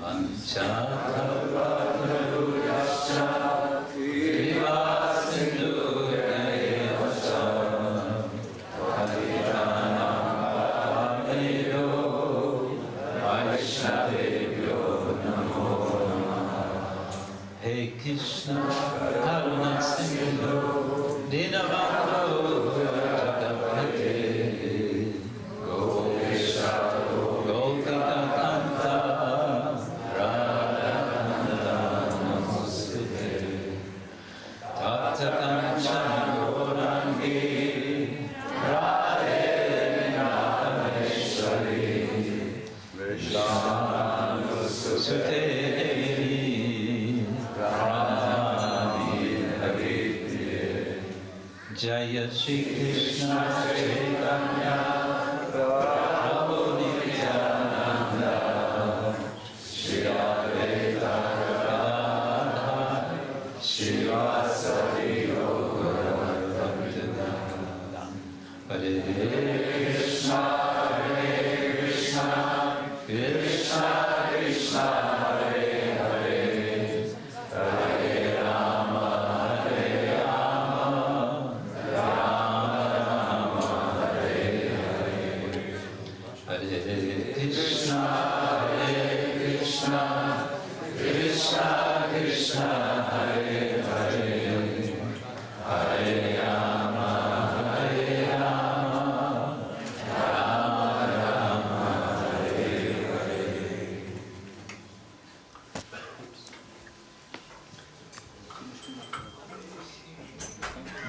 Vanchakalpataruyascha kriva sindhuyascha Paritanam pavanebhyo Vaishnavebhyo namo namaha. Hey Krishna, Karuna Sindhu, Dinabandhu Jagapate, Gopesha Gopika Kanta, Radha Namostute, Tata Kanchana Gorangi, Radhe Nameshwari, Vishwanusute Jaya Shri Krishna Chaitanya Prabhu Nityananda Shri Advaita Gadadhar Shivasari Gaura Hare Krishna Krishna Krishna Hare Hare Hare Rama Hare Krishna Krishna Krishna Hare Hare Hare Rama Rama Rama Hare Hare.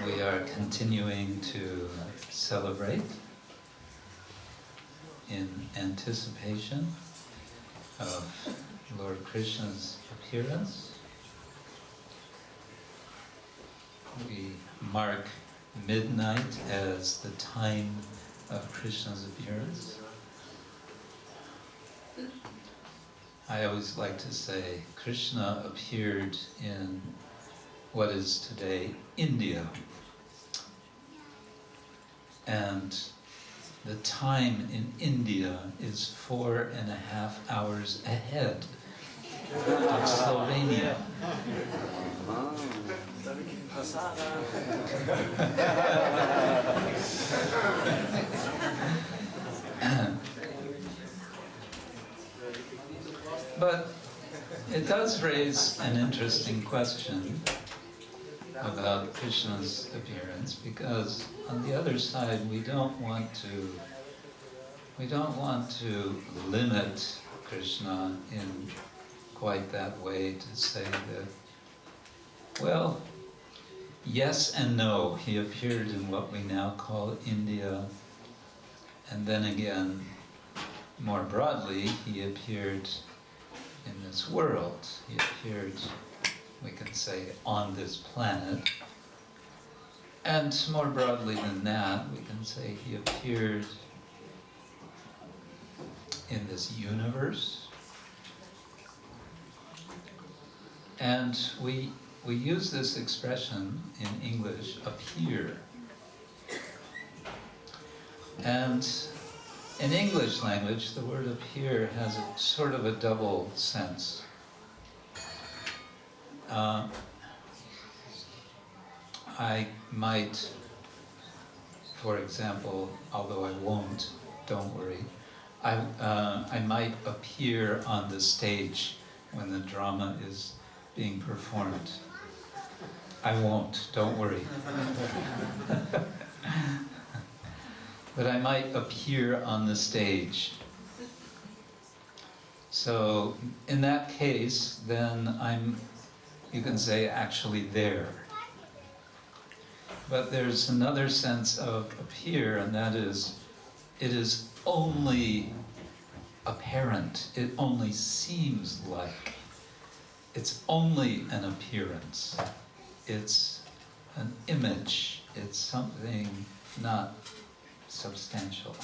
We are continuing to celebrate in anticipation of Lord Krishna's appearance. We mark midnight as the time of Krishna's appearance. I always like to say Krishna appeared in what is today India. And the time in India is 4.5 hours ahead of Slovenia. But it does raise an interesting question about Krishna's appearance, because on the other side we don't want to limit Krishna in quite that way, to say that, well, yes and no, he appeared in what we now call India, and then again, more broadly, he appeared in this world. He appeared, we can say, on this planet. And more broadly than that, we can say he appeared in this universe. And we use this expression in English, appear. And in English language, the word appear has a sort of a double sense. I might, for example, although I won't, don't worry, I might appear on the stage when the drama is being performed. I won't, don't worry. But I might appear on the stage. So in that case, then I'm, you can say, actually there. But there's another sense of appear, and that is, it is only apparent, it only seems like, it's only an appearance, it's an image, it's something not substantial.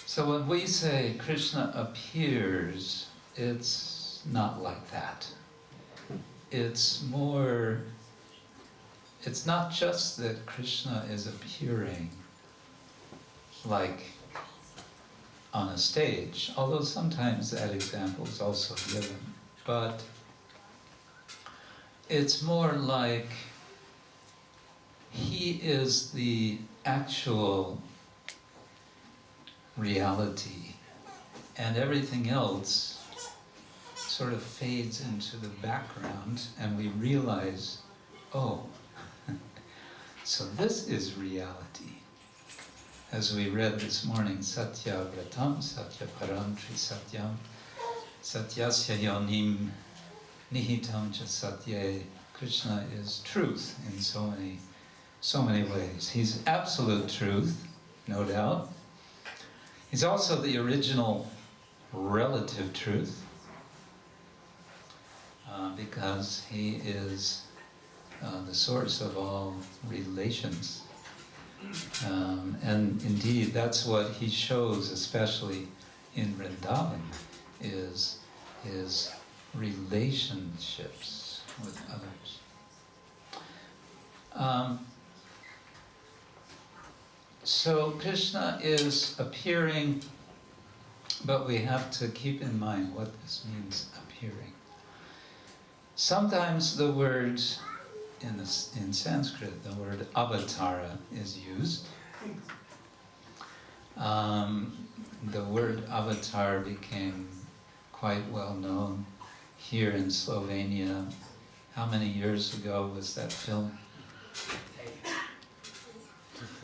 So when we say Krishna appears, it's not like that. It's more, it's not just that Krishna is appearing like on a stage, although sometimes that example is also given. But it's more like he is the actual reality, and everything else sort of fades into the background, and we realize, oh, so this is reality. As we read this morning, Satya Vratam, Satya Param Tri Satyam, Satyasya Yonim Nihitam Cha Satye. Krishna is truth in so many ways. He's absolute truth, no doubt. He's also the original relative truth, because he is the source of all relations. And indeed, that's what he shows, especially in Vrindavan, is his relationships with others. So Krishna is appearing, but we have to keep in mind what this means, appearing. Sometimes the word, in Sanskrit, the word avatara is used. The word avatar became quite well known here in Slovenia. How many years ago was that film?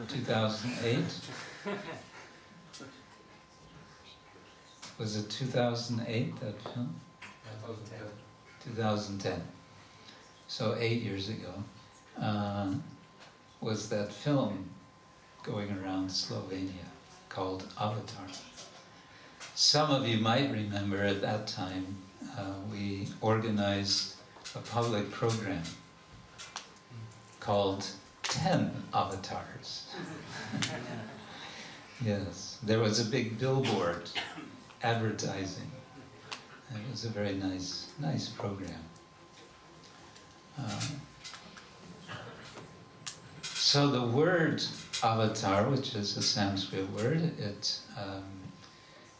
2008? Was it 2008, that film? 2010. So 8 years ago was that film going around Slovenia called Avatar. Some of you might remember at that time we organized a public program called 10 Avatars. Yes, there was a big billboard advertising. It was a very nice program. So the word avatar, which is a Sanskrit word,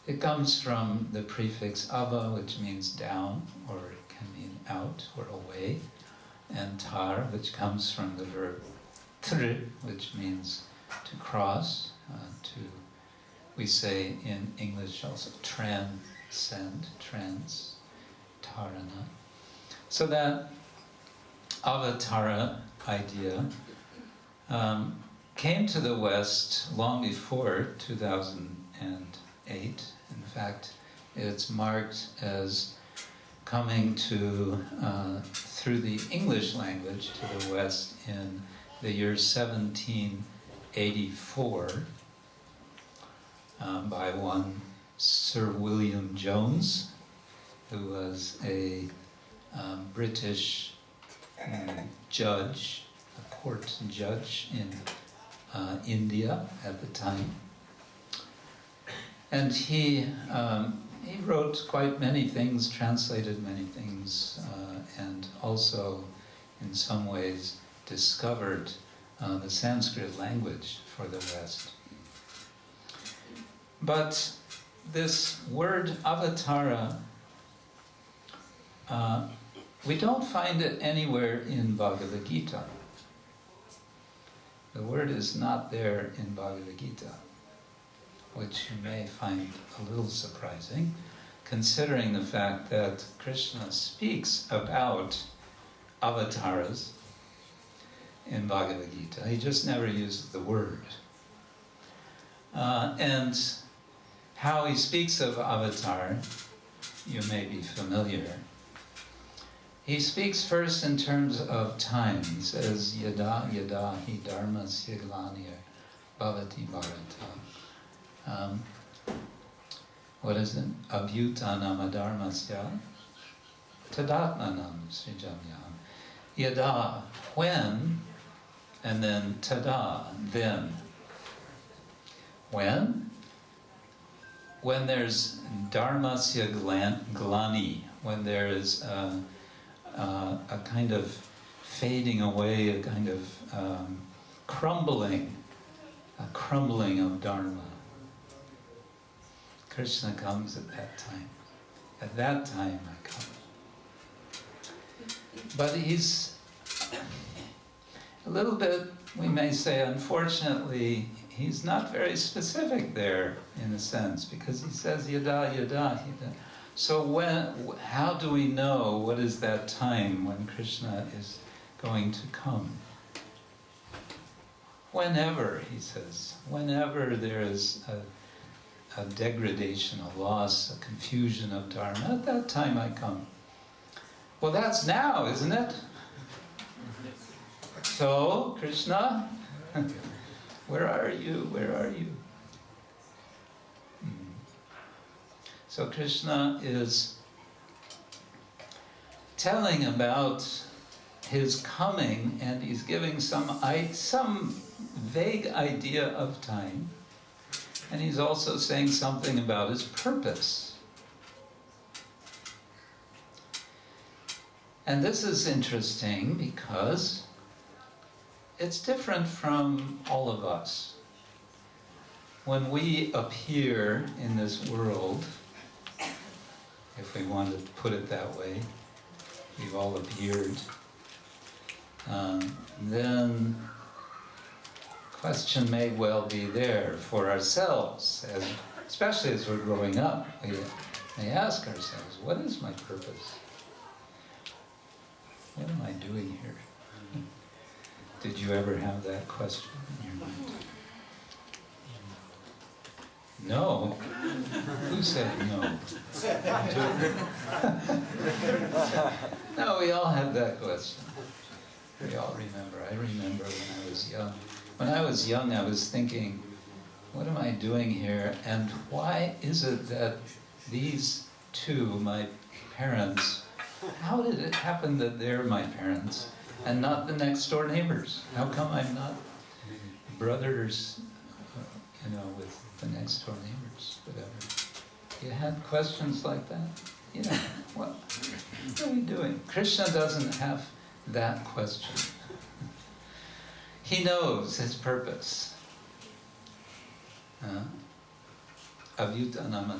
it comes from the prefix ava, which means down, or it can mean out or away, and tar, which comes from the verb tr, which means to cross, we say in English also transcend, tarana. So that avatara idea came to the West long before 2008. In fact, it's marked as coming to through the English language to the West in the year 1784 by one Sir William Jones, who was a British judge, a court judge in India at the time. And he wrote quite many things, translated many things, and also in some ways discovered the Sanskrit language for the West. But this word avatara, we don't find it anywhere in Bhagavad Gita. The word is not there in Bhagavad Gita, which you may find a little surprising, considering the fact that Krishna speaks about avatars in Bhagavad Gita. He just never uses the word. And how he speaks of avatar, you may be familiar. He speaks first in terms of time. He says, yada yada hi dharmasya glanir bhavati bharata. What is it? Abhyutanam adharmasya tadatmanam srijamyam. Yada, when, and then tada, then. When? When there's dharmasya glani, when there is a kind of fading away, a kind of crumbling of dharma. Krishna comes at that time. At that time I come. But he's a little bit, we may say, unfortunately, he's not very specific there, in a sense, because he says yada, yada, yada. So how do we know what is that time when Krishna is going to come? Whenever, he says, whenever there is a degradation, a loss, a confusion of Dharma, at that time I come. Well, that's now, isn't it? So, Krishna, where are you? Where are you? So Krishna is telling about his coming, and he's giving some vague idea of time, and he's also saying something about his purpose. And this is interesting because it's different from all of us. When we appear in this world, if we want to put it that way, we've all appeared, then question may well be there for ourselves, especially as we're growing up. We may ask ourselves, what is my purpose? What am I doing here? Did you ever have that question in your mind? No? Who said no? No, we all have that question. We all remember. I remember when I was young. When I was young, I was thinking, what am I doing here? And why is it that these two, my parents, how did it happen that they're my parents and not the next door neighbors? How come I'm not brothers, with the next door neighbors, whatever? You had questions like that? What are we doing? Krishna doesn't have that question. He knows his purpose. Avyutanam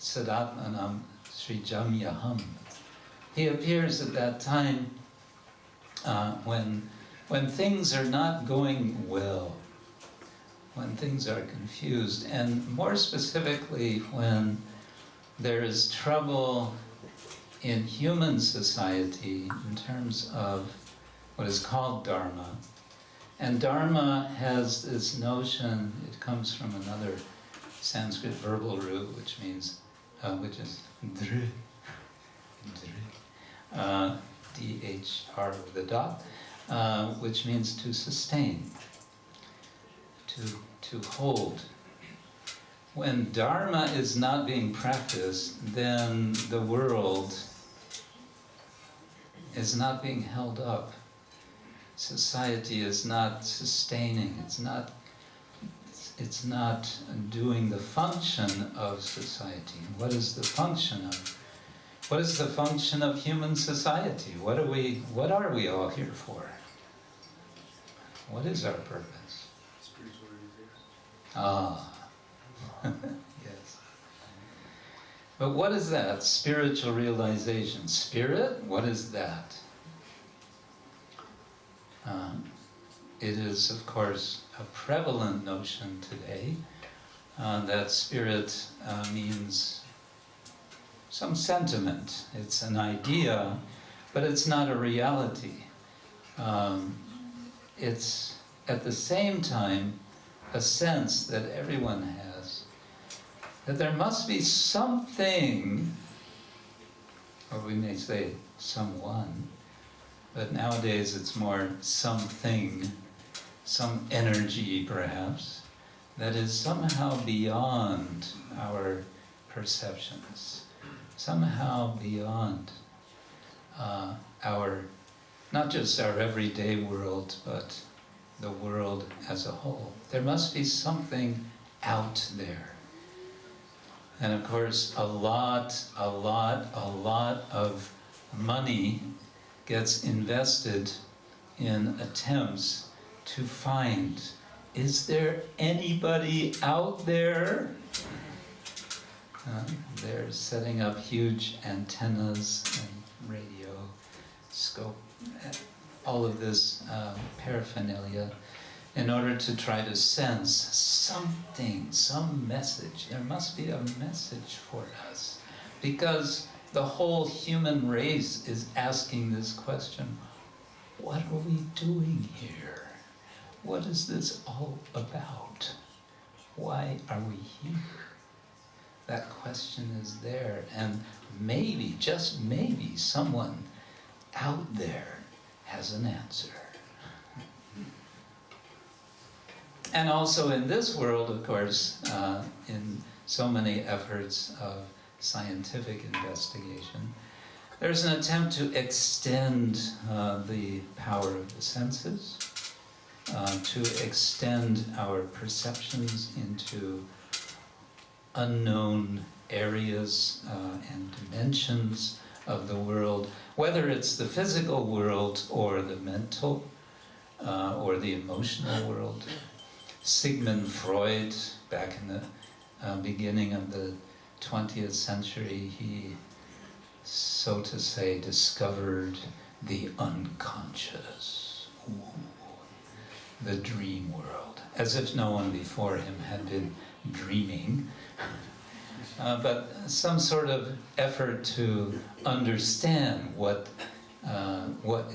sadatmanam srijamyaham. He appears at that time when things are not going well, when things are confused, and more specifically when there is trouble in human society in terms of what is called Dharma. And Dharma has this notion, it comes from another Sanskrit verbal root, which is dhr, D-H-R with a dot, which means to sustain, to hold. When Dharma is not being practiced, then the world is not being held up. Society is not sustaining, it's not doing the function of society. What is the function of human society? What are we all here for? What is our purpose? Spiritual realization. Ah, yes. But what is that? Spiritual realization. Spirit? What is that? It is, of course, a prevalent notion today that spirit means some sentiment. It's an idea, but it's not a reality. It's, at the same time, a sense that everyone has, that there must be something, or we may say someone, but nowadays it's more something, some energy perhaps, that is somehow beyond our perceptions, somehow beyond not just our everyday world, but the world as a whole. There must be something out there. And of course, a lot of money gets invested in attempts to find, is there anybody out there? They're setting up huge antennas and radio scope, all of this paraphernalia, in order to try to sense something, some message. There must be a message for us, because the whole human race is asking this question: what are we doing here? What is this all about? Why are we here? That question is there, and maybe, just maybe, someone out there has an answer. And also in this world, of course, in so many efforts of scientific investigation, there's an attempt to extend the power of the senses, to extend our perceptions into unknown areas and dimensions of the world, whether it's the physical world or the mental or the emotional world. Sigmund Freud, back in the beginning of the 20th century, he, so to say, discovered the unconscious, the dream world, as if no one before him had been dreaming, but some sort of effort to understand what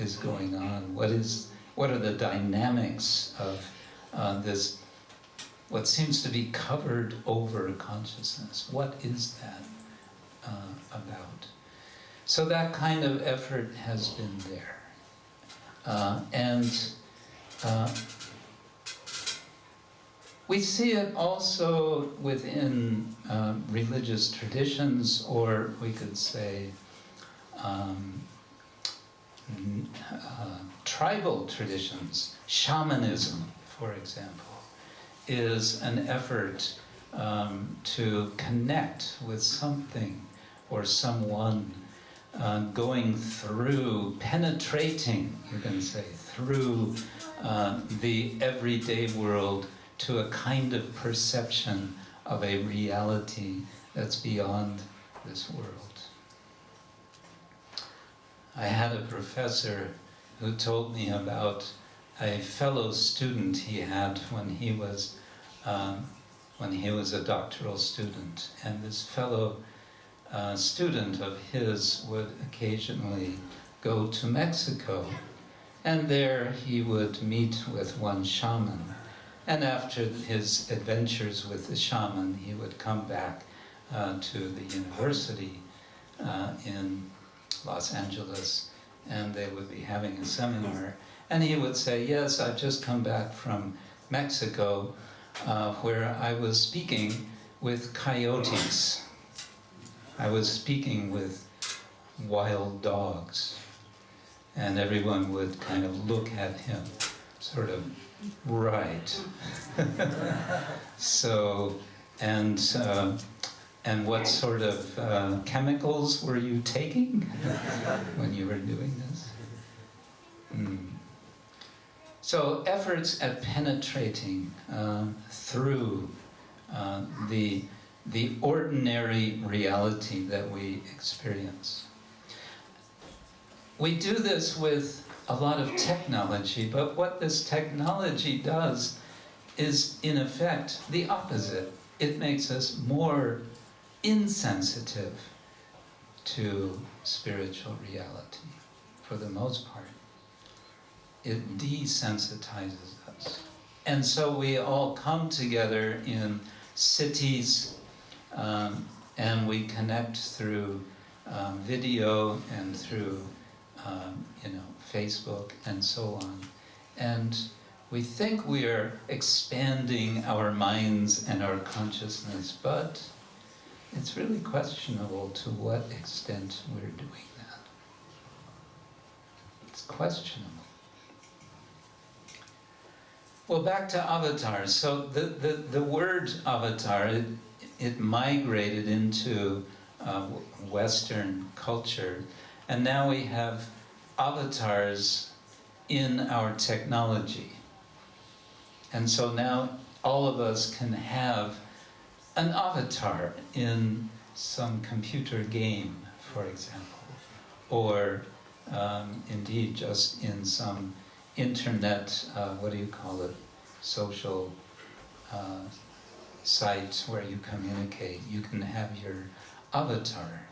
is going on, what are the dynamics of this, what seems to be covered over consciousness. What is that about? So that kind of effort has been there. We see it also within religious traditions, or we could say tribal traditions. Shamanism, for example, is an effort to connect with something or someone, going through, penetrating, you can say, through the everyday world to a kind of perception of a reality that's beyond this world. I had a professor who told me about a fellow student he had when he was a doctoral student, and this fellow student of his would occasionally go to Mexico, and there he would meet with one shaman. And after his adventures with the shaman, he would come back to the university in Los Angeles, and they would be having a seminar. And he would say, yes, I've just come back from Mexico, where I was speaking with coyotes. I was speaking with wild dogs. And everyone would kind of look at him, sort of, right. So, and what sort of chemicals were you taking when you were doing this? So efforts at penetrating through the ordinary reality that we experience. We do this with a lot of technology, but what this technology does is, in effect, the opposite. It makes us more insensitive to spiritual reality, for the most part. It desensitizes us. And so we all come together in cities, and we connect through video and through Facebook and so on. And we think we are expanding our minds and our consciousness, but it's really questionable to what extent we're doing that. It's questionable. Well, back to avatars. So the word avatar, it migrated into Western culture, and now we have avatars in our technology. And so now all of us can have an avatar in some computer game, for example, or indeed just in some internet, what do you call it, social sites where you communicate, you can have your avatar.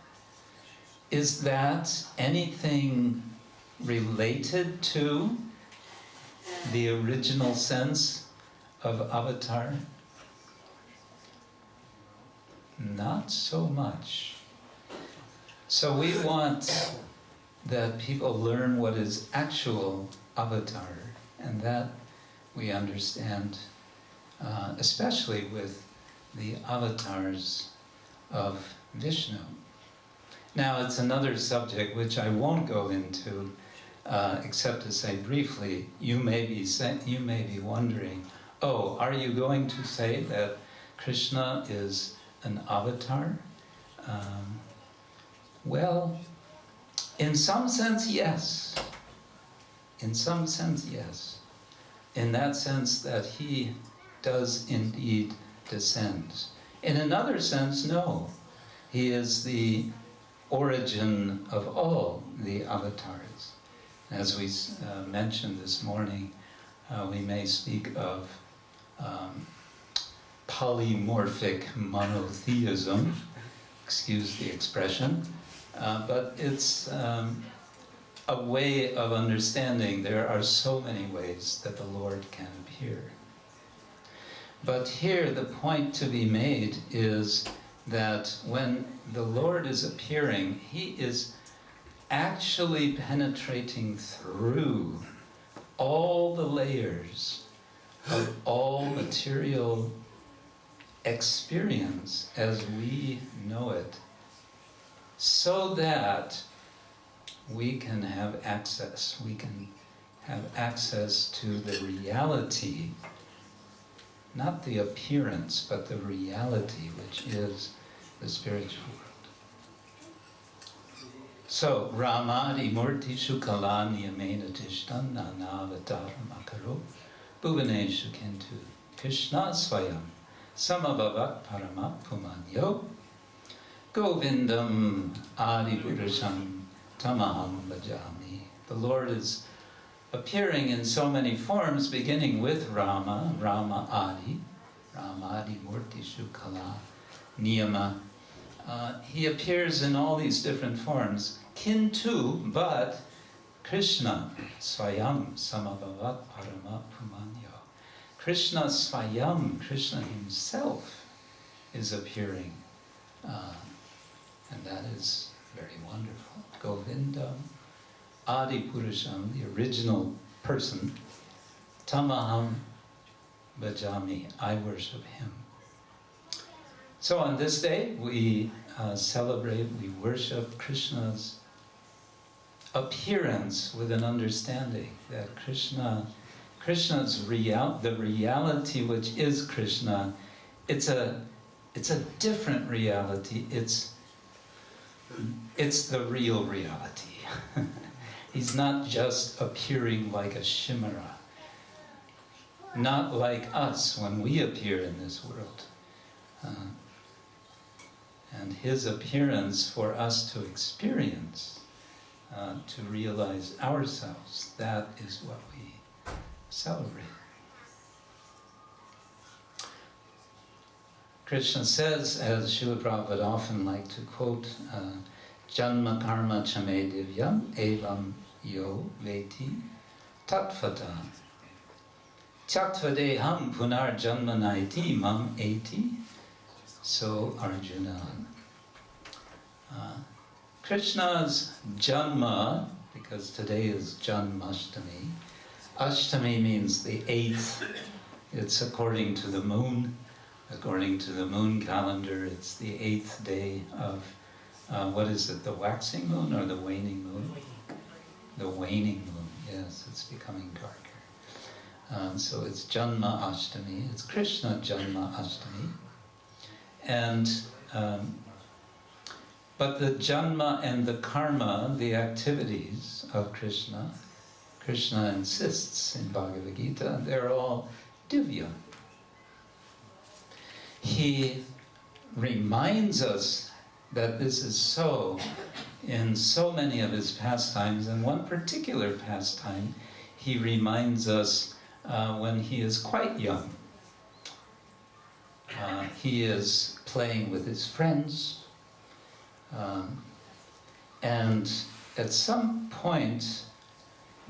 Is that anything related to the original sense of avatar? Not so much. So we want that people learn what is actual avatar, and that we understand, especially with the avatars of Vishnu. Now it's another subject which I won't go into, except to say briefly, you may be wondering, oh, are you going to say that Krishna is an avatar? Well, in some sense, yes. In some sense, yes. In that sense that he does indeed descend. In another sense, no. He is the origin of all the avatars. As we mentioned this morning, we may speak of polymorphic monotheism, excuse the expression, but it's a way of understanding there are so many ways that the Lord can appear. But here the point to be made is that when the Lord is appearing, he is actually penetrating through all the layers of all material experience as we know it, so that we can have access to the reality, not the appearance, but the reality, which is the spiritual world. So, Ramadi Murti Shukala Niyamena Tishtan Nanavataram Akaro Bhuvaneshu Kintu Krishna Swayam Samabhavak Paramat Pumanyo Govindam Adi Purusam Tamaham Bhajami. The Lord is appearing in so many forms, beginning with Rama, Rama Adi Murti Shukala Niyama. He appears in all these different forms. Kintu, but Krishna Swayam Samabhavat Parama Pumanyo. Krishna Swayam, Krishna himself is appearing. And that is very wonderful. Govindam Adi Purusham, the original person. Tamaham Bhajami, I worship him. So on this day, we we worship Krishna's appearance with an understanding that the reality which is Krishna, it's a different reality. It's the real reality. He's not just appearing like a chimera, not like us when we appear in this world. And his appearance for us to experience, to realize ourselves, that is what we celebrate. Krishna says, as Srila Prabhupada often liked to quote, Janma karma chame divyam evam yo veti tatvata Tyatvadeham punar janma naiti mam eti. So Arjuna. Krishna's Janma, because today is Janmashtami. Ashtami means the 8th. It's according to the moon. According to the moon calendar, it's the 8th day of, what is it, the waxing moon or the waning moon? The waning moon, yes, it's becoming darker. So it's Janma Ashtami, it's Krishna Janma Ashtami. And, but the Janma and the karma, the activities of Krishna, Krishna insists in Bhagavad Gita, they're all divya. He reminds us that this is so in so many of his pastimes. And one particular pastime he reminds us when he is quite young. He is playing with his friends, and at some point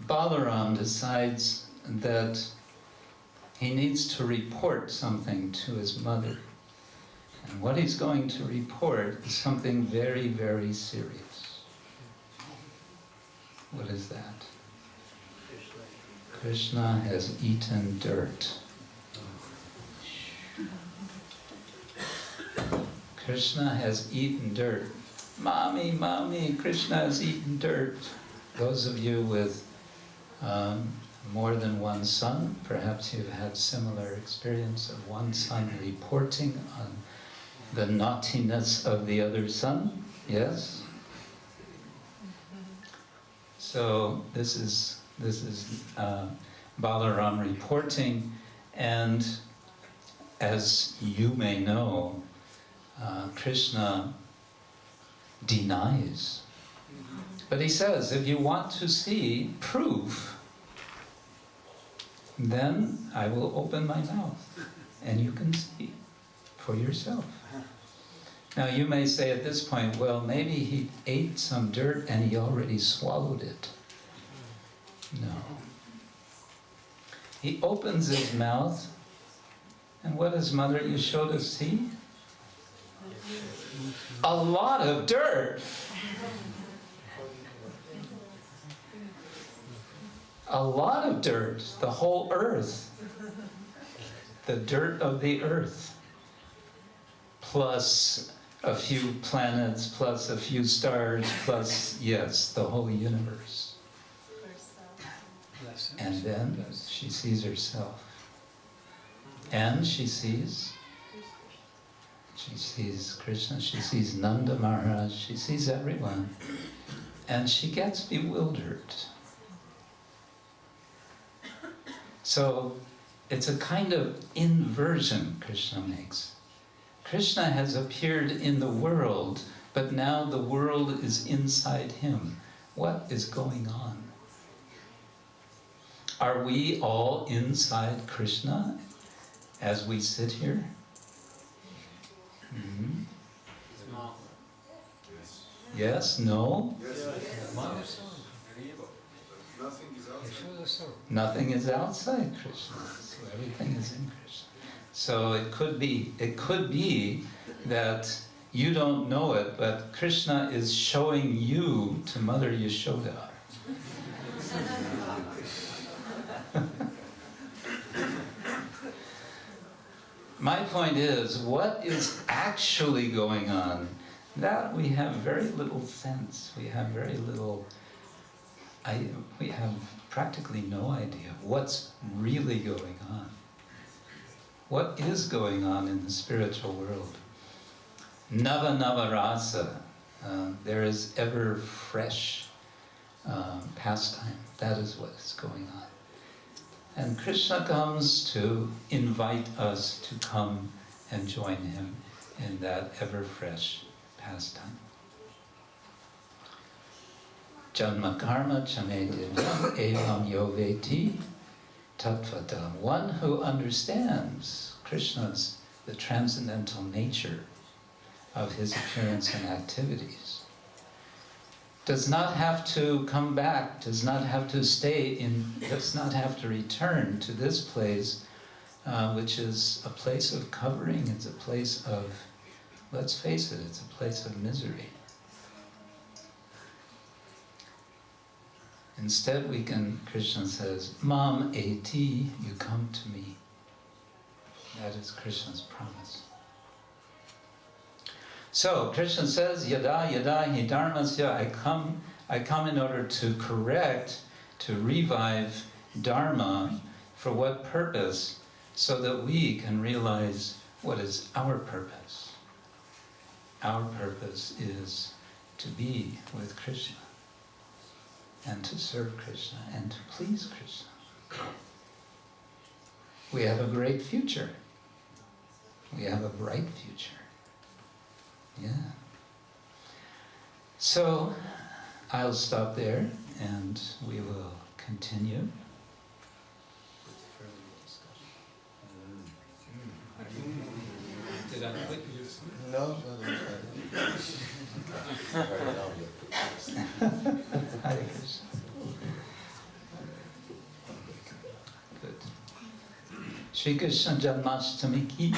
Balaram decides that he needs to report something to his mother. And what he's going to report is something very, very serious. What is that? Krishna has eaten dirt. Krishna has eaten dirt. Mommy, mommy, Krishna has eaten dirt. Those of you with more than one son, perhaps you've had similar experience of one son reporting on the naughtiness of the other son. Yes? So this is Balaram reporting, and as you may know, Krishna denies. But he says, if you want to see proof, then I will open my mouth and you can see for yourself. Now you may say at this point, well, maybe he ate some dirt and he already swallowed it. No. He opens his mouth, and what does Mother Yashoda see? A lot of dirt. A lot of dirt, the whole earth. The dirt of the earth. Plus a few planets, plus a few stars, plus, yes, the whole universe. And then she sees herself. And she sees Krishna, she sees Nanda Maharaj, she sees everyone. And she gets bewildered. So it's a kind of inversion Krishna makes. Krishna has appeared in the world, but now the world is inside him. What is going on? Are we all inside Krishna as we sit here? Mm-hmm. Yes? No? Nothing is outside Krishna. So everything is in Krishna. So it could be that you don't know it, but Krishna is showing you to Mother Yashoda. My point is, what is actually going on? That we have very little sense. We have very little. We have practically no idea what's really going on. What is going on in the spiritual world? Nava Nava Rasa. There is ever fresh pastime. That is what is going on. And Krishna comes to invite us to come and join him in that ever fresh pastime. Janma karma chamedya evam yoveti tattvata. One who understands Krishna's, the transcendental nature of his appearance and activities, does not have to come back, does not have to stay in, does not have to return to this place, which is a place of covering, it's a place of, let's face it, it's a place of misery. Instead we can, Krishna says, Mam eti, you come to me. That is Krishna's promise. So Krishna says, Yada yada hi dharmasya, I come in order to correct, to revive Dharma. For what purpose? So that we can realize what is our purpose. Our purpose is to be with Krishna, and to serve Krishna, and to please Krishna. We have a great future. We have a bright future. Yeah. So I'll stop there and we will continue. Did I click you? No. Hare Krishna. Good. Shri Krishna Janmashtami ki.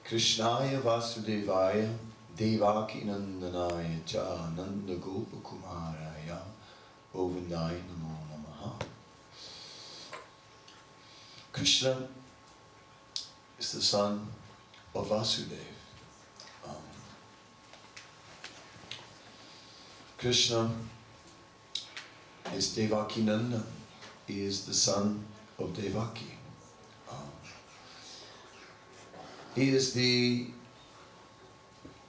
Krishnaya Vasudevaya Devaki Nandanaya Cha Nanda Gopa Kumaraya Govindaya Namo Namaha. Krishna is the son of Vasudeva. Krishna is Devaki Nanda. He is the son of Devaki. He is the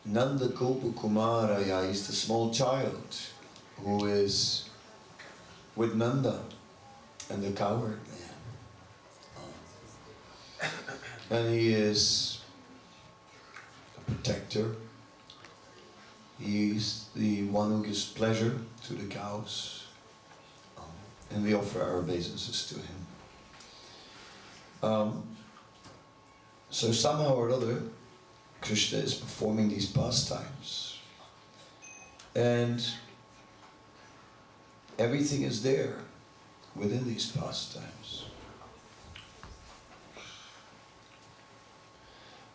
Nanda Gopa Kumaraya. He's the small child who is with Nanda and the cowherd man. And he is a protector. He is the one who gives pleasure to the cows. And we offer our obeisances to him. So somehow or other, Krishna is performing these pastimes. And everything is there within these pastimes.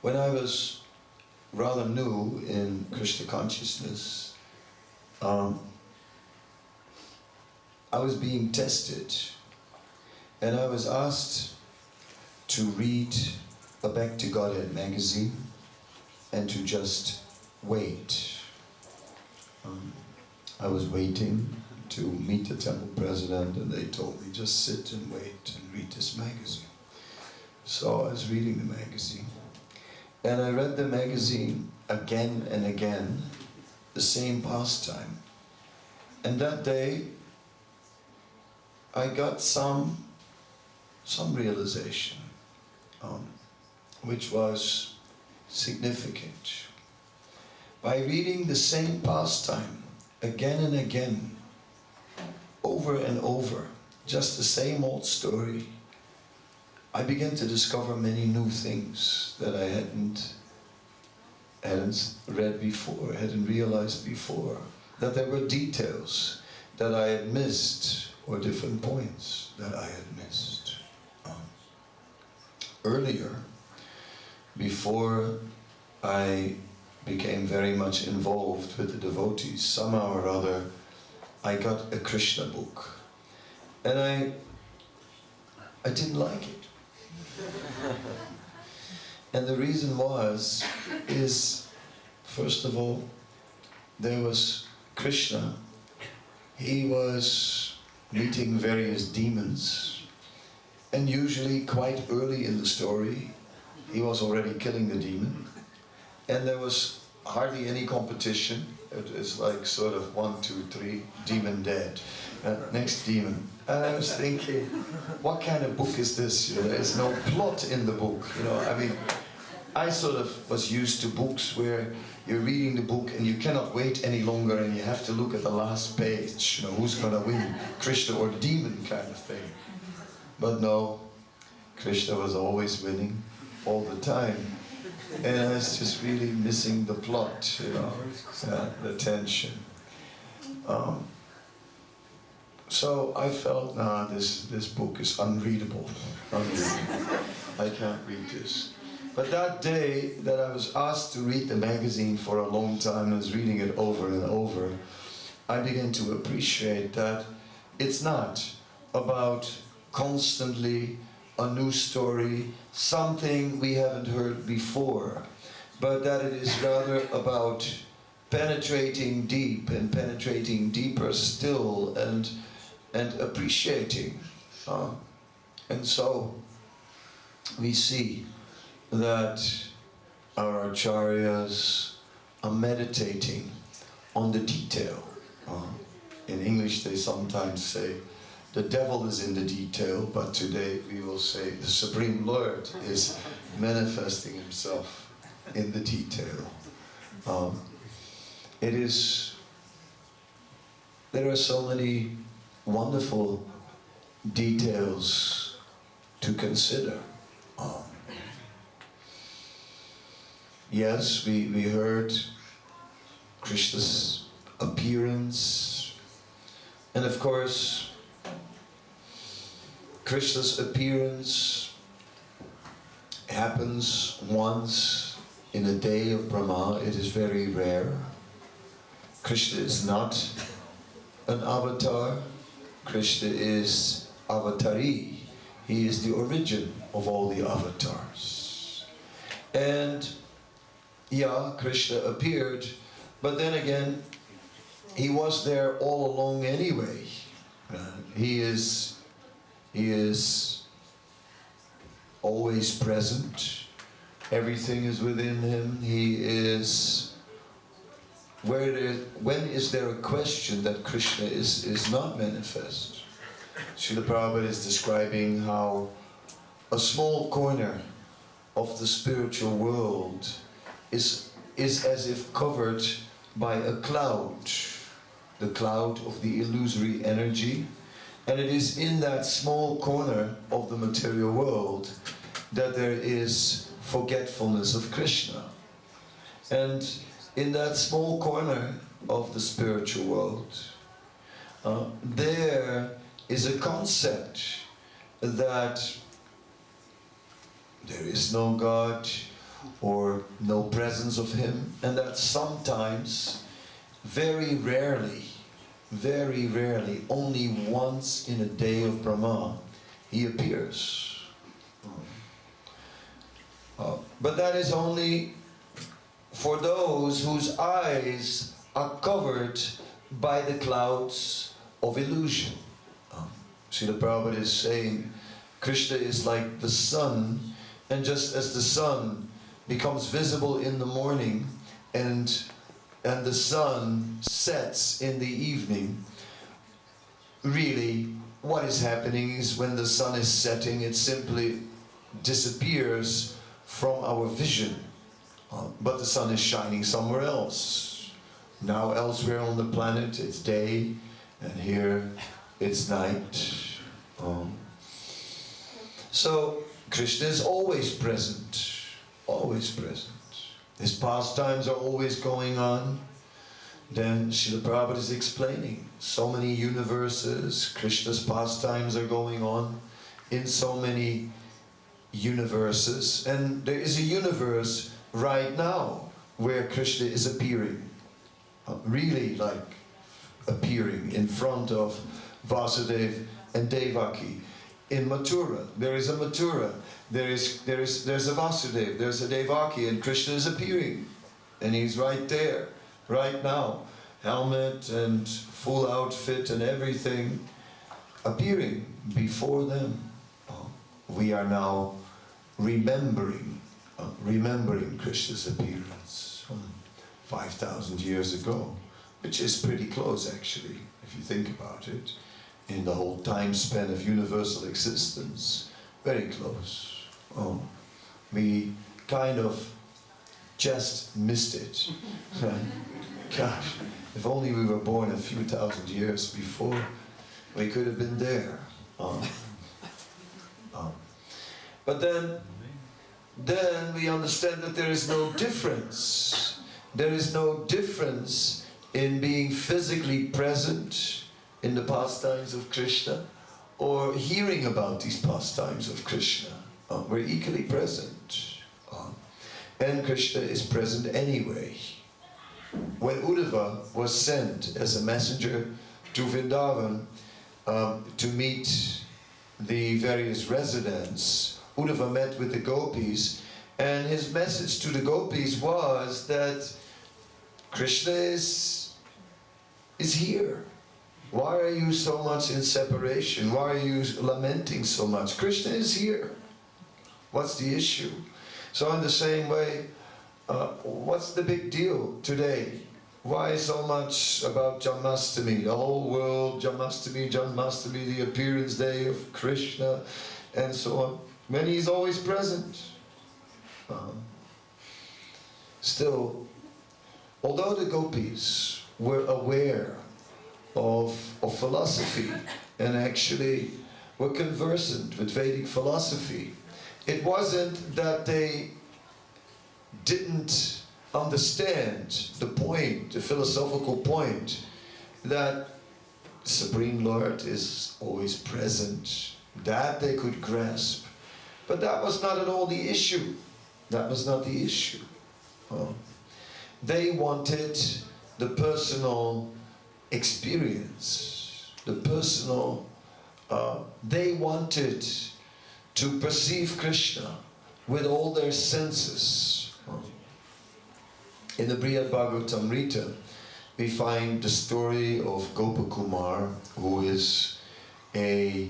When I was rather new in Krishna consciousness, I was being tested, and I was asked to read a Back to Godhead magazine and to just wait. I was waiting to meet the temple president, and they told me just sit and wait and read this magazine. So I was reading the magazine, and I read the magazine again and again, the same pastime. And that day I got some realization, which was significant. By reading the same pastime again and again, over and over, just the same old story, I began to discover many new things that I hadn't read before, hadn't realized before, that there were details that I had missed, or different points that I had missed. Earlier, before I became very much involved with the devotees, somehow or other, I got a Krishna book. And I didn't like it. And the reason is, first of all, there was Krishna. He was meeting various demons. And usually quite early in the story, he was already killing the demon. And there was hardly any competition. It is like sort of 1, 2, 3, demon dead. Next demon. And I was thinking, what kind of book is this? You know, there's no plot in the book. You know, I mean, I sort of was used to books where you're reading the book and you cannot wait any longer and you have to look at the last page. You know, who's gonna win, Krishna or demon kind of thing. But no, Krishna was always winning, all the time. And I was just really missing the plot, you know, the tension. So I felt, nah, this book is unreadable. I can't read this. But that day that I was asked to read the magazine for a long time, I was reading it over and over, I began to appreciate that it's not about constantly a new story, something we haven't heard before, but that it is rather about penetrating deep and penetrating deeper still and appreciating. And so we see that our acharyas are meditating on the detail. In English they sometimes say the devil is in the detail, but today we will say the Supreme Lord is manifesting himself in the detail. There are so many wonderful details to consider. Yes, we heard Krishna's appearance, and of course Krishna's appearance happens once in a day of Brahma. It is very rare. Krishna is not an avatar. Krishna is avatari. He is the origin of all the avatars. And yeah, Krishna appeared, but then again, he was there all along anyway. He is always present. Everything is within him. He is. When is there a question that Krishna is not manifest? Srila Prabhupada is describing how a small corner of the spiritual world is as if covered by a cloud, the cloud of the illusory energy, and it is in that small corner of the material world that there is forgetfulness of Krishna. And in that small corner of the spiritual world, there is a concept that there is no God or no presence of Him, and that sometimes, very rarely, only once in a day of Brahma, He appears. But that is only for those whose eyes are covered by the clouds of illusion. Srila Prabhupada is saying Krishna is like the sun, and just as the sun becomes visible in the morning and the sun sets in the evening, really what is happening is when the sun is setting, it simply disappears from our vision. But the sun is shining somewhere else. Now elsewhere on the planet it's day, and here it's night. So Krishna is always present, always present. His pastimes are always going on. Then Srila Prabhupada is explaining so many universes, Krishna's pastimes are going on in so many universes, and there is a universe right now where Krishna is appearing, really like appearing in front of Vasudeva and Devaki. In Mathura, there is a Mathura, there's a Vasudeva, there's a Devaki, and Krishna is appearing, and he's right there, right now, helmet and full outfit and everything, appearing before them. We are now remembering Krishna's appearance 5,000 years ago, which is pretty close actually, if you think about it, in the whole time span of universal existence, very close. We kind of just missed it. Gosh, if only we were born a few thousand years before, we could have been there. But then we understand that there is no difference. There is no difference in being physically present in the pastimes of Krishna or hearing about these pastimes of Krishna. We're equally present. And Krishna is present anyway. When Uddhava was sent as a messenger to Vrindavan to meet the various residents, Uddhava met with the gopis, and his message to the gopis was that Krishna is here. Why are you so much in separation? Why are you lamenting so much? Krishna is here. What's the issue? So in the same way, what's the big deal today why so much about Janmashtami? The whole world, Janmashtami, Janmashtami, the appearance day of Krishna, and so on. When he's always present. Still, although the gopis were aware of philosophy and actually were conversant with Vedic philosophy, it wasn't that they didn't understand the point, the philosophical point, that the Supreme Lord is always present. That they could grasp. But that was not at all the issue. That was not the issue. They wanted the personal experience, the personal, they wanted to perceive Krishna with all their senses. In the Brihad Bhagavatamrita, we find the story of Gopakumar, who is a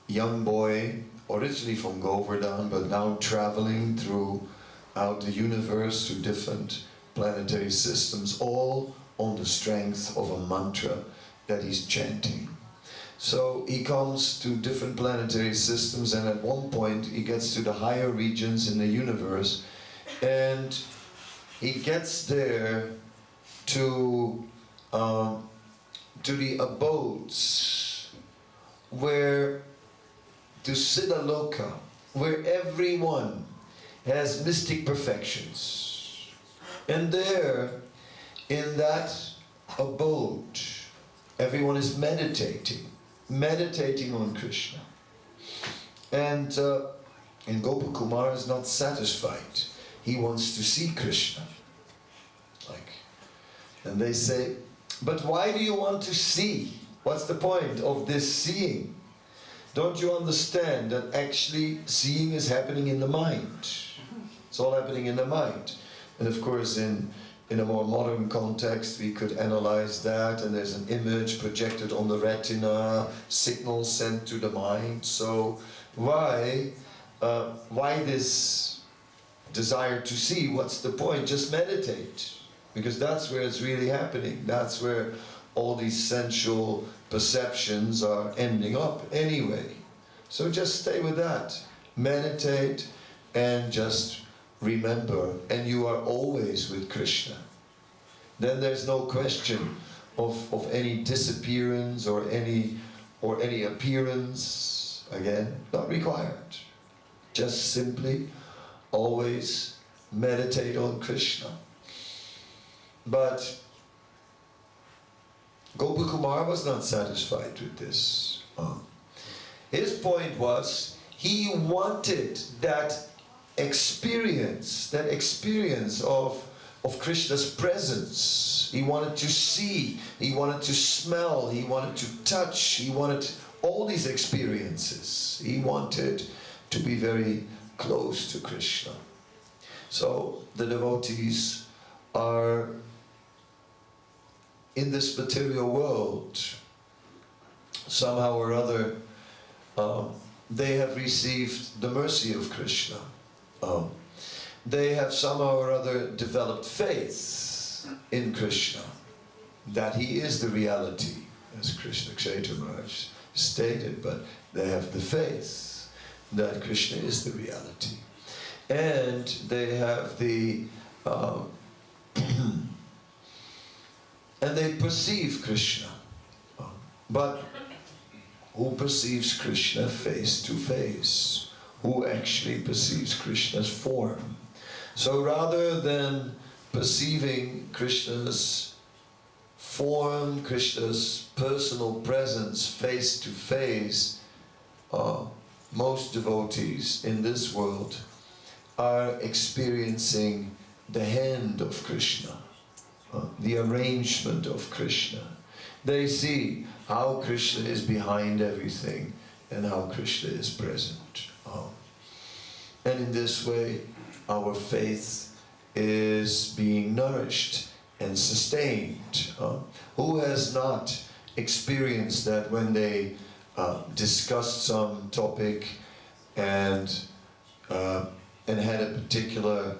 young boy, originally from Govardhan, but now traveling throughout the universe to different planetary systems, all on the strength of a mantra that he's chanting. So he comes to different planetary systems, and at one point he gets to the higher regions in the universe, and he gets there to the abodes where, to Siddhaloka, where everyone has mystic perfections. And there, in that abode, everyone is meditating on Krishna. And Gopakumar is not satisfied. He wants to see Krishna. And they say, but why do you want to see? What's the point of this seeing? Don't you understand that actually seeing is happening in the mind? It's all happening in the mind. And of course, in a more modern context, we could analyze that, and there's an image projected on the retina, signals sent to the mind. So why this desire to see? What's the point? Just meditate, because that's where it's really happening. That's where all these sensual perceptions are ending up anyway. So just stay with that. Meditate and just remember, and you are always with Krishna. Then there's no question of any disappearance or any appearance. Again, not required. Just simply always meditate on Krishna. But Gopakumar was not satisfied with this. His point was, he wanted that experience of Krishna's presence. He wanted to see, he wanted to smell, he wanted to touch, he wanted all these experiences. He wanted to be very close to Krishna. So the devotees are in this material world, somehow or other, they have received the mercy of Krishna. They have somehow or other developed faith in Krishna, that he is the reality, as Krishna Kshetra Maharaj stated, but they have the faith that Krishna is the reality. And they have the and they perceive Krishna. But who perceives Krishna face to face? Who actually perceives Krishna's form? So rather than perceiving Krishna's form, Krishna's personal presence face to face, most devotees in this world are experiencing the hand of Krishna, the arrangement of Krishna. They see how Krishna is behind everything and how Krishna is present. And in this way, our faith is being nourished and sustained. Who has not experienced that when they discussed some topic and had a particular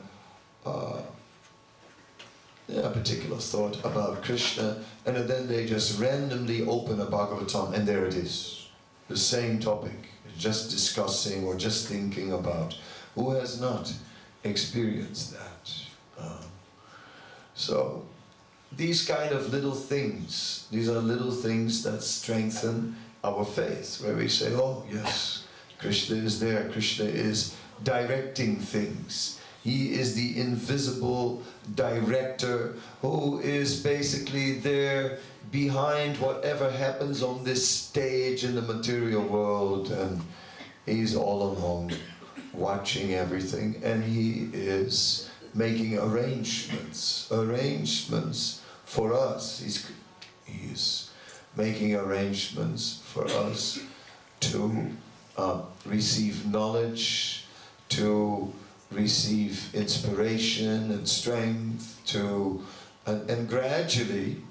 a particular thought about Krishna, and then they just randomly open a Bhagavatam and there it is. The same topic, just discussing or just thinking about. Who has not experienced that? So, these kind of little things, these are little things that strengthen our faith, where we say, oh yes, Krishna is there, Krishna is directing things. He is the invisible director who is basically there behind whatever happens on this stage in the material world, and he's all along watching everything, and he is making arrangements for us. He's making arrangements for us to receive knowledge, to receive inspiration and strength, and gradually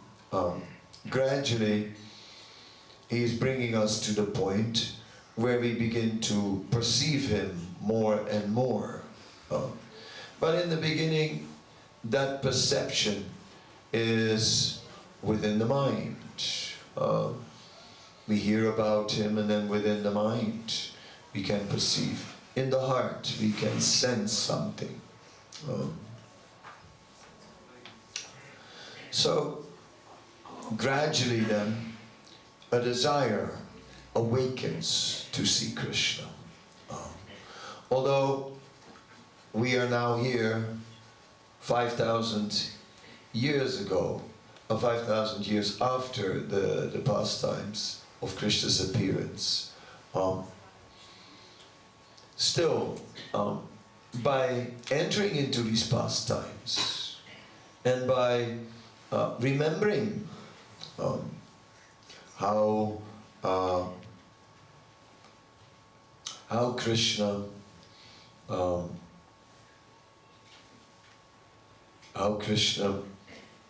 he is bringing us to the point where we begin to perceive him more and more. But in the beginning, that perception is within the mind. We hear about him, and then within the mind we can perceive. In the heart we can sense something. So gradually then a desire awakens to see Krishna. Although we are now here 5,000 years ago, 5,000 years after the pastimes of Krishna's appearance, still, by entering into these pastimes and by remembering how Krishna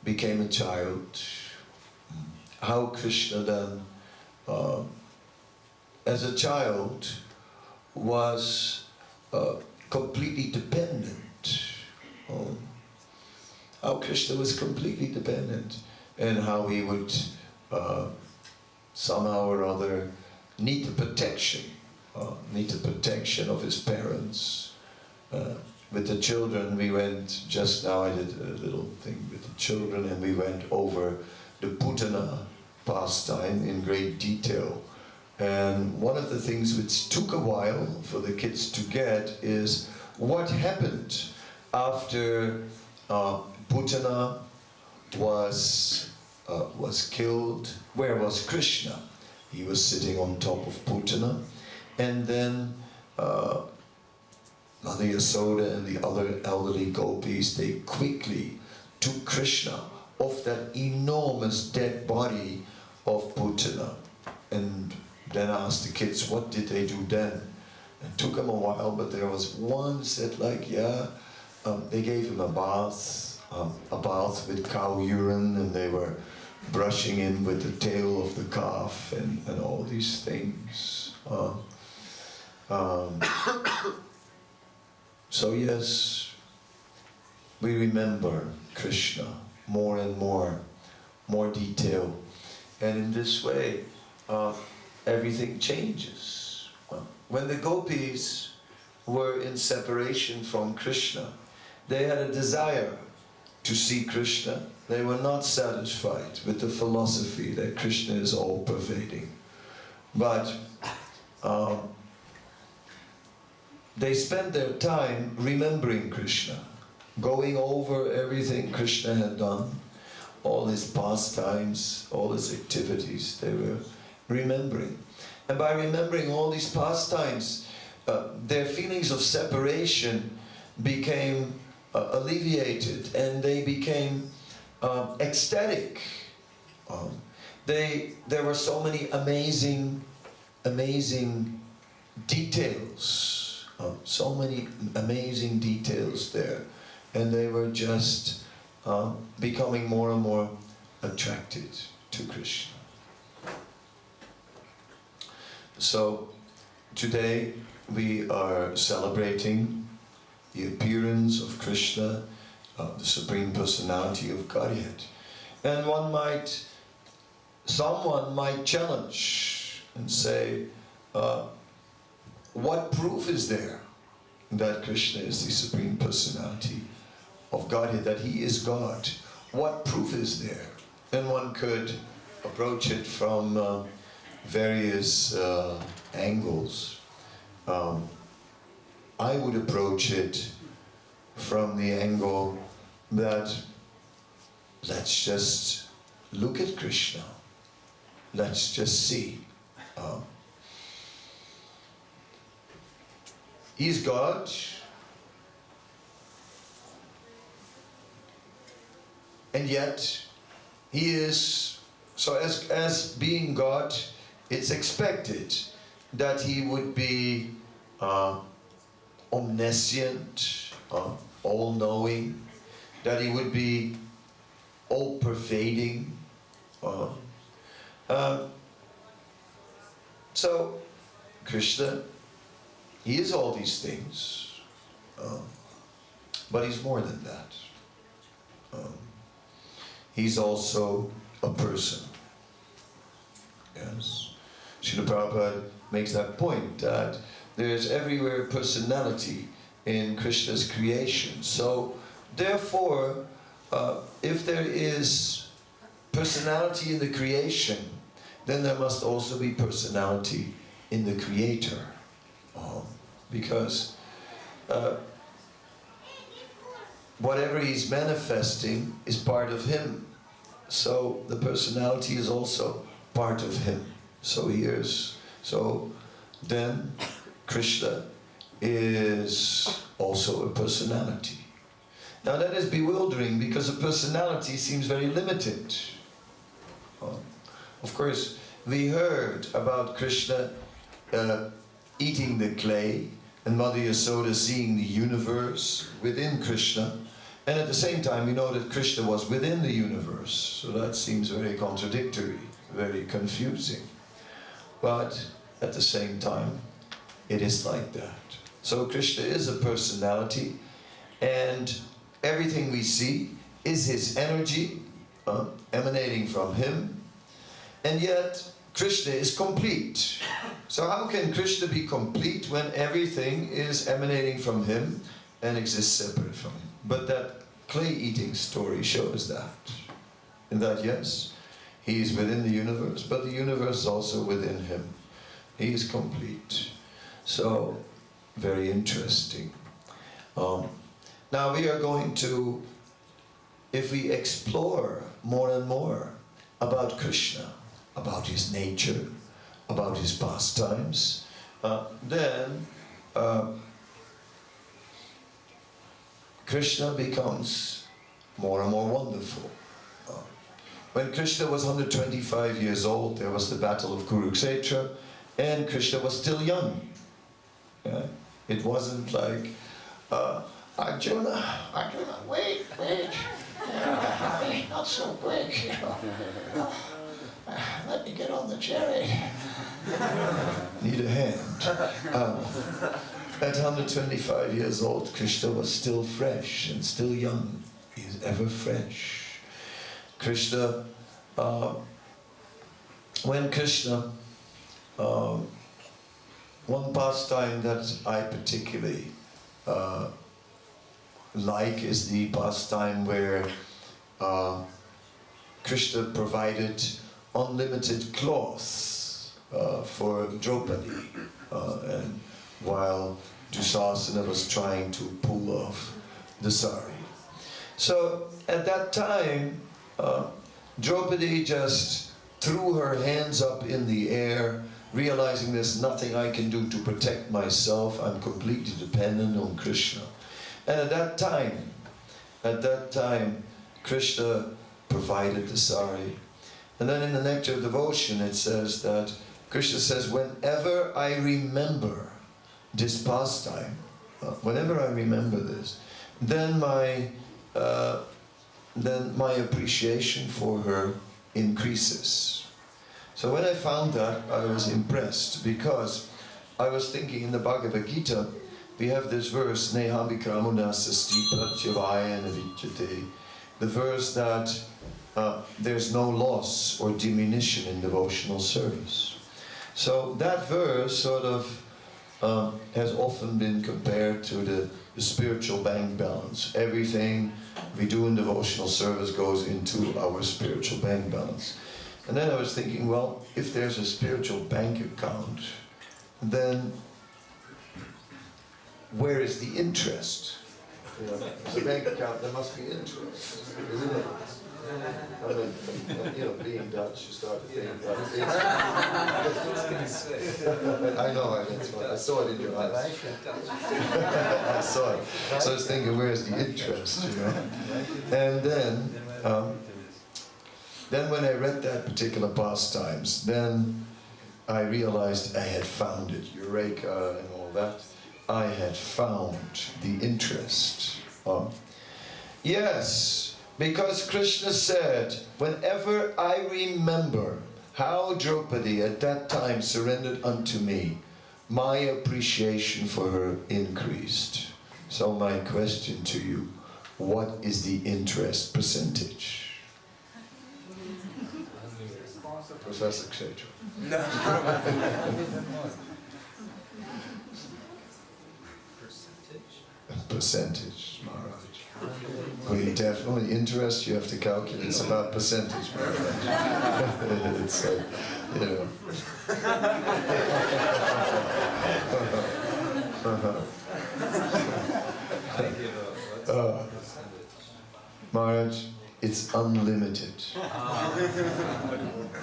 became a child, how Krishna then, as a child, was completely dependent. How Krishna was completely dependent, and how he would somehow or other need the protection of his parents. With the children, we went, just now I did a little thing with the children, and we went over the Putana pastime in great detail. And one of the things which took a while for the kids to get is what happened after Putana was killed. Where was Krishna? He was sitting on top of Putana, and then Mother Yasoda and the other elderly gopis, they quickly took Krishna off that enormous dead body of Putana, and then asked the kids, what did they do then? It took them a while, but there was one said like, they gave him a bath with cow urine, and they were brushing him with the tail of the calf and all these things. So yes, we remember Krishna more and more detail, and in this way everything changes. When the gopis were in separation from Krishna, they had a desire to see Krishna. They were not satisfied with the philosophy that Krishna is all-pervading. But they spent their time remembering Krishna, going over everything Krishna had done, all his pastimes, all his activities, they were remembering. And by remembering all these pastimes, their feelings of separation became alleviated, and they became ecstatic. There were so many amazing details. So many amazing details there, and they were just becoming more and more attracted to Krishna. So today we are celebrating the appearance of Krishna the Supreme Personality of Godhead. And someone might challenge and say, what proof is there that Krishna is the Supreme Personality of Godhead, that He is God? What proof is there? And one could approach it from various angles. I would approach it from the angle that let's just look at Krishna. Let's just see. He's God. And yet, He is, so as being God, it's expected that He would be omniscient, all-knowing, that He would be all-pervading. So, Krishna, He is all these things, but He's more than that. He's also a person. Yes. Srila Prabhupada makes that point, that there's everywhere personality in Krishna's creation. So, therefore, if there is personality in the creation, then there must also be personality in the Creator. Because whatever He's manifesting is part of Him. So the personality is also part of Him. So then Krishna is also a personality. Now that is bewildering because a personality seems very limited. Of course, we heard about Krishna eating the clay and Mother Yasoda seeing the universe within Krishna. And at the same time, we know that Krishna was within the universe. So that seems very contradictory, very confusing. But at the same time, it is like that. So Krishna is a personality, and everything we see is His energy emanating from Him. And yet, Krishna is complete. So how can Krishna be complete when everything is emanating from Him and exists separate from Him? But that clay-eating story shows that. In that, yes, He is within the universe, but the universe is also within Him. He is complete. So, very interesting. Now we are going to, if we explore more and more about Krishna, about His nature, about His pastimes, then Krishna becomes more and more wonderful. When Krishna was 125 years old, there was the battle of Kshetra, and Krishna was still young. Yeah? It wasn't like, Arjuna, wait, not so quick. Let me get on the chariot. Need a hand. At 125 years old, Krishna was still fresh and still young. He is ever fresh. Krishna, when Krishna, one pastime that I particularly like is the pastime where Krishna provided unlimited cloth for Draupadi, and while Dusasana was trying to pull off the sari. So at that time, Draupadi just threw her hands up in the air, realizing there's nothing I can do to protect myself. I'm completely dependent on Krishna. And at that time, Krishna provided the sari. And then in the Nectar of Devotion it says that Krishna says, whenever I remember this pastime, whenever I remember this, then my appreciation for her increases. So when I found that, I was impressed, because I was thinking in the Bhagavad Gita, we have this verse, Nehamikramuna Sasti Pratyavaya Navichyate, the verse that there's no loss or diminution in devotional service. So that verse sort of has often been compared to the spiritual bank balance. Everything we do in devotional service goes into our spiritual bank balance. And then I was thinking, well, if there's a spiritual bank account, then where is the interest? You know, there's a bank account, there must be interest, isn't it? I mean, you know, being Dutch, you start to think Dutch. I know, that's what I saw it in your eyes. I saw it. So I was thinking, where's the interest, you know? And then when I read that particular pastimes, then I realized I had found it, Eureka and all that. I had found the interest. Yes. Because Krishna said, whenever I remember how Draupadi at that time surrendered unto me, my appreciation for her increased. So my question to you, what is the interest percentage? Professor Kshetra. Percentage, Maharaj. We definitely interest, you have to calculate, it's about percentage, Maharaj. It's like, you know. Maharaj, it's unlimited.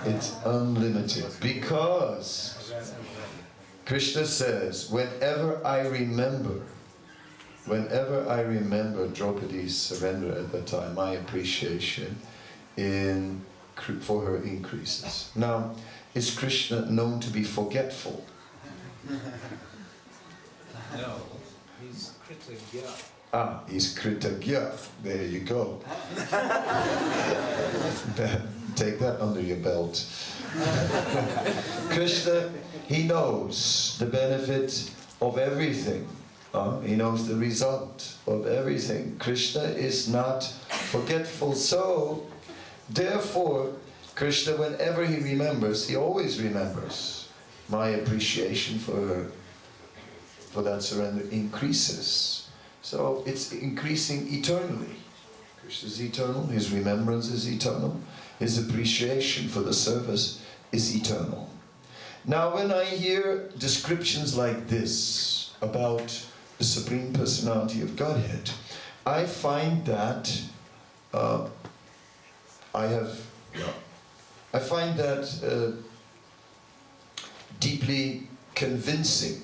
It's unlimited because Krishna says, whenever I remember Draupadi's surrender at that time, my appreciation for her increases. Now, is Krishna known to be forgetful? No, he's Kritagya. Ah, he's Kritagya. There you go. Take that under your belt. Krishna, he knows the benefit of everything. He knows the result of everything. Krishna is not forgetful. So, therefore, Krishna, whenever he remembers, he always remembers. My appreciation for that surrender increases. So, it's increasing eternally. Krishna is eternal, his remembrance is eternal, his appreciation for the service is eternal. Now, when I hear descriptions like this about the Supreme Personality of Godhead, I find that deeply convincing.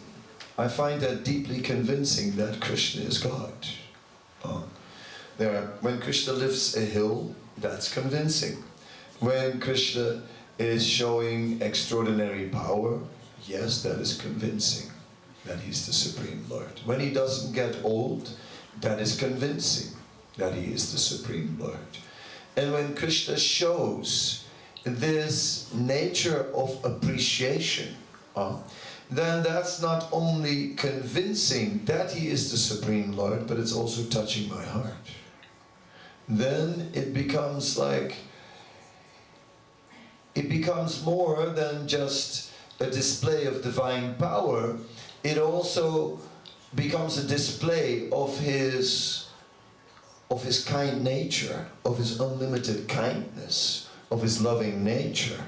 I find that deeply convincing that Krishna is God. When Krishna lifts a hill, that's convincing. When Krishna is showing extraordinary power, yes, that is convincing that he's the Supreme Lord. When he doesn't get old, that is convincing that he is the Supreme Lord. And when Krishna shows this nature of appreciation, then that's not only convincing that he is the Supreme Lord, but it's also touching my heart. Then it becomes more than just a display of divine power. It also becomes a display of his kind nature, of his unlimited kindness, of his loving nature.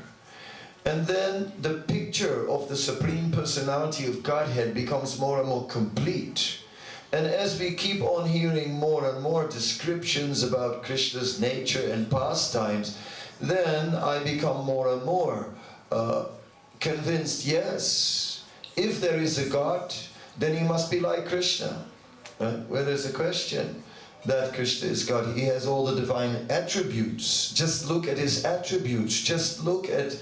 And then the picture of the Supreme Personality of Godhead becomes more and more complete. And as we keep on hearing more and more descriptions about Krishna's nature and pastimes, then I become more and more convinced, yes, if there is a God, then he must be like Krishna. Where there's a question that Krishna is God, he has all the divine attributes. Just look at his attributes, just look at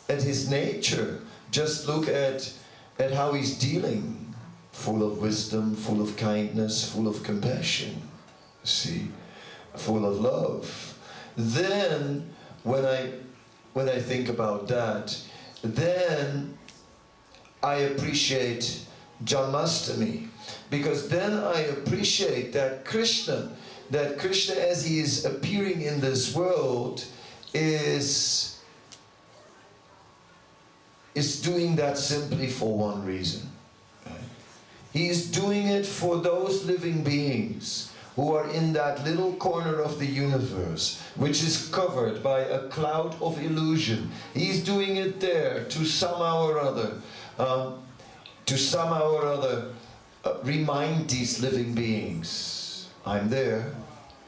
his nature, just look at how he's dealing. Full of wisdom, full of kindness, full of compassion, see, full of love. Then, when I think about that, then I appreciate Janmashtami, because then I appreciate that Krishna as he is appearing in this world is doing that simply for one reason. Right? He's doing it for those living beings who are in that little corner of the universe, which is covered by a cloud of illusion. He's doing it there to somehow or other, remind these living beings, I'm there,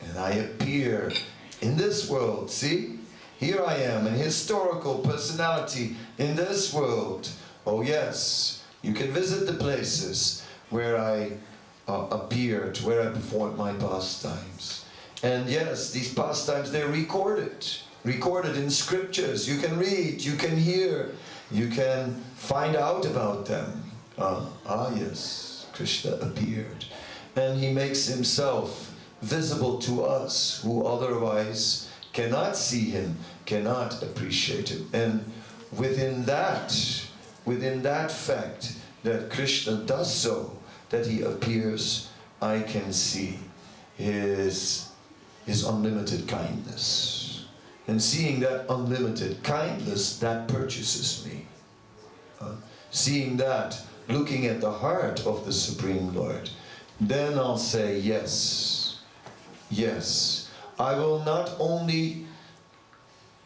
and I appear in this world. See? Here I am, a historical personality in this world. Oh yes, you can visit the places where I appeared, where I performed my pastimes. And yes, these pastimes, they're recorded in scriptures. You can read, you can hear, you can find out about them. Yes, Krishna appeared. And he makes himself visible to us who otherwise cannot see him, cannot appreciate him. And within that fact that Krishna does so, that he appears, I can see his unlimited kindness. And seeing that unlimited kindness, that purchases me. Seeing that, looking at the heart of the Supreme Lord, then I'll say yes. Yes. I will not only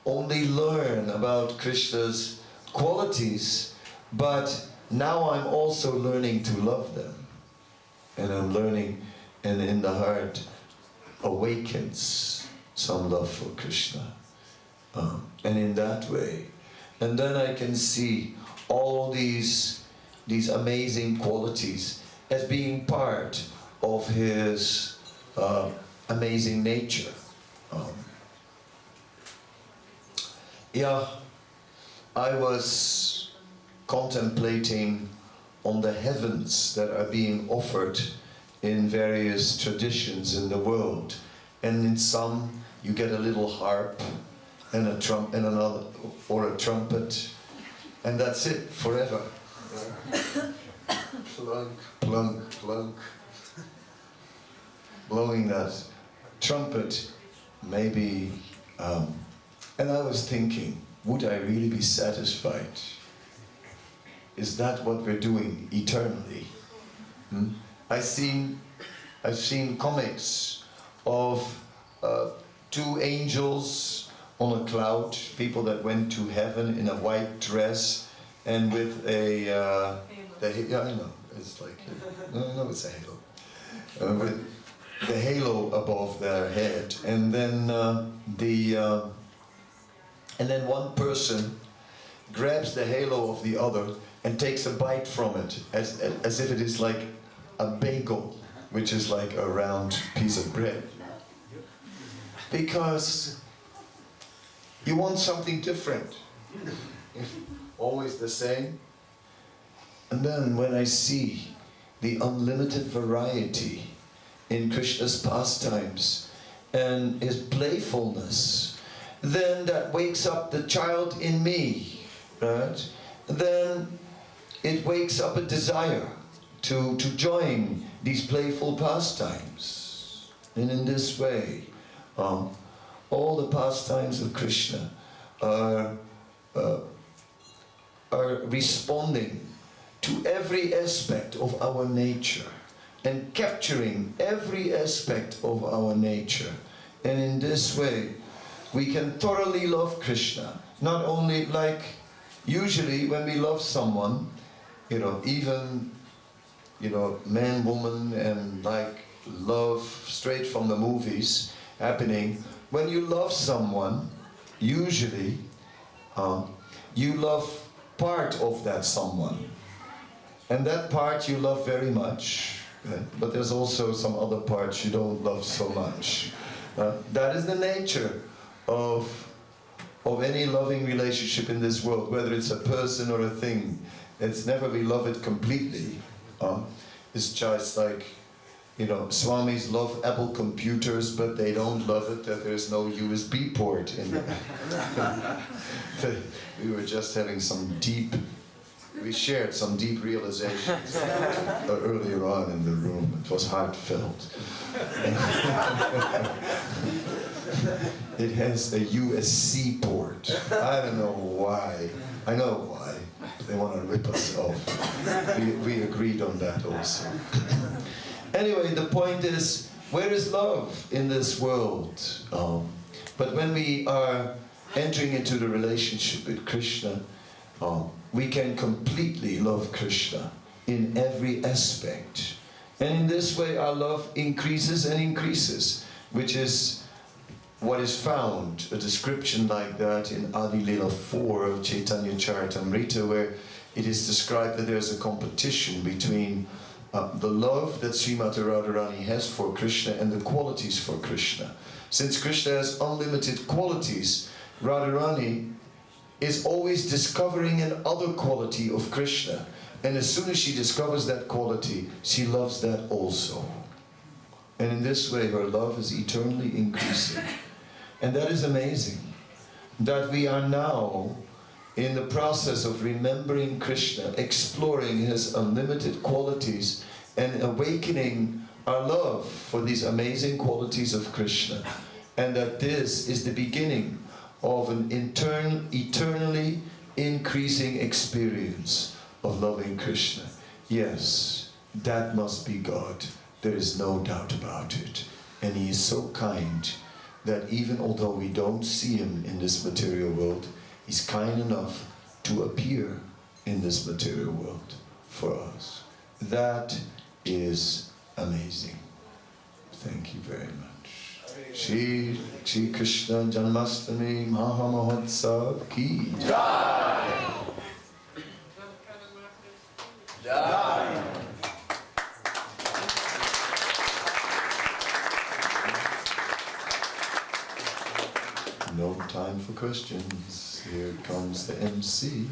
learn about Krishna's qualities, but now I'm also learning to love them. And I'm learning, and in the heart awakens some love for Krishna. And in that way. And then I can see all these amazing qualities as being part of his amazing nature. I was contemplating on the heavens that are being offered in various traditions in the world. And in some, you get a little harp and a trumpet, and that's it forever. Plunk, plunk, plunk. Blowing that trumpet, maybe. And I was thinking, would I really be satisfied? Is that what we're doing eternally? I've seen comics of two angels on a cloud, people that went to heaven in a white dress and with a I know, it's like no, it's a halo, with the halo above their head, and then one person grabs the halo of the other and takes a bite from it, as if it is like a bagel, which is like a round piece of bread. Because you want something different. Always the same. And then when I see the unlimited variety in Krishna's pastimes and his playfulness, then that wakes up the child in me, right? Then it wakes up a desire to join these playful pastimes. And in this way, all the pastimes of Krishna are responding to every aspect of our nature and capturing every aspect of our nature. And in this way, we can thoroughly love Krishna. Not only like, usually when we love someone, even, man, woman, and like love straight from the movies happening. When you love someone, usually you love part of that someone. And that part you love very much, but there's also some other parts you don't love so much. That is the nature of any loving relationship in this world, whether it's a person or a thing. It's never we love it completely. It's just like, Swamis love Apple computers, but they don't love it that there's no USB port in it. We were just having some deep we shared some deep realizations earlier on in the room. It was heartfelt. It has a USB port. I don't know why. I know why. They want to rip us off. We agreed on that also. Anyway, the point is, where is love in this world? But when we are entering into the relationship with Krishna, we can completely love Krishna in every aspect. And in this way our love increases and increases, which is what is found, a description like that in Adi Lila 4 of Chaitanya Charitamrita, where it is described that there's a competition between the love that Srimati Radharani has for Krishna and the qualities for Krishna. Since Krishna has unlimited qualities, Radharani is always discovering another quality of Krishna. And as soon as she discovers that quality, she loves that also. And in this way, her love is eternally increasing. And that is amazing, that we are now in the process of remembering Krishna, exploring his unlimited qualities, and awakening our love for these amazing qualities of Krishna. And that this is the beginning of an eternally increasing experience of loving Krishna. Yes, that must be God. There is no doubt about it. And he is so kind that even although we don't see him in this material world, he's kind enough to appear in this material world for us. That is amazing. Thank you very much. Shri Krishna Janmashtami Maha Mahotsav ki Jai! Jai! No time for questions. Here comes the MC.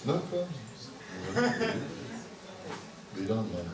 No questions. We don't know.